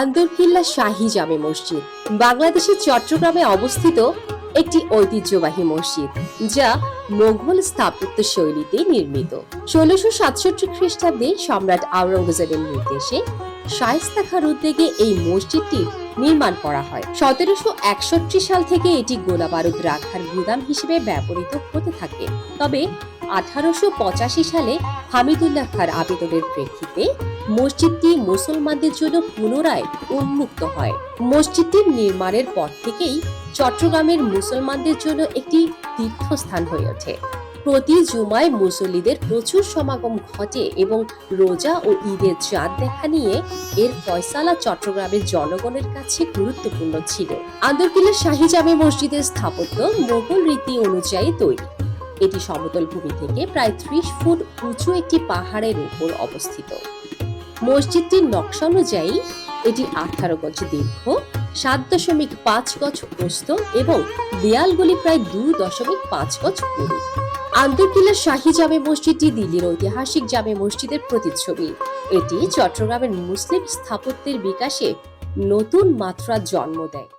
আন্দরকিল্লা শাহী জামে মসজিদ বাংলাদেশের চট্টগ্রামে অবস্থিত একটি ঐতিহ্যবাহী মসজিদ, যা মোঘল স্থাপত্য শৈলীতে নির্মিত। ১৬৬৭ খ্রিস্টাব্দে সম্রাট আওরঙ্গজেবের নির্দেশে শায়েস্তা খাঁর উদ্যোগে এই মসজিদটি নির্মাণ করা হয়। ১৭৬১ সাল থেকে এটি গোলা বারুদ রাখার গুদাম হিসেবে ব্যবহৃত হতে থাকে। তবে ১৮৮৫ সালে হামিদুল্লাহ খাঁর আবেদনের প্রেক্ষিতে মসজিদটি মুসলমানদের জন্য পুনরায় উন্মুক্ত হয়। মসজিদটির নির্মাণের পর থেকেই চট্টগ্রামের মুসলমানদের জন্য একটি তীর্থস্থান হয়ে ওঠে। প্রতি জুমায় মুসল্লিদের প্রচুর সমাগম ঘটে এবং রোজা ও ঈদের চাঁদ দেখা নিয়ে এর ফয়সালা চট্টগ্রামের জনগণের কাছে গুরুত্বপূর্ণ ছিল। আন্দরকিল্লা শাহী জামে মসজিদের স্থাপত্য মোগল রীতি অনুযায়ী তৈরি। এটি সমতল ভূমি থেকে প্রায় ৩০ ফুট উঁচু একটি পাহাড়ের উপর অবস্থিত। মসজিদটির নকশা অনুযায়ী এটি ১৮ গজ দীর্ঘ, ৭.৫ গজ প্রস্থ এবং দেয়ালগুলি প্রায় ২.৫ গজ পুরু। আন্দরকিল্লা শাহী জামে মসজিদটি দিল্লির ঐতিহাসিক জামে মসজিদের প্রতিচ্ছবি। এটি চট্টগ্রামের মুসলিম স্থাপত্যের বিকাশে নতুন মাত্রা জন্ম দেয়।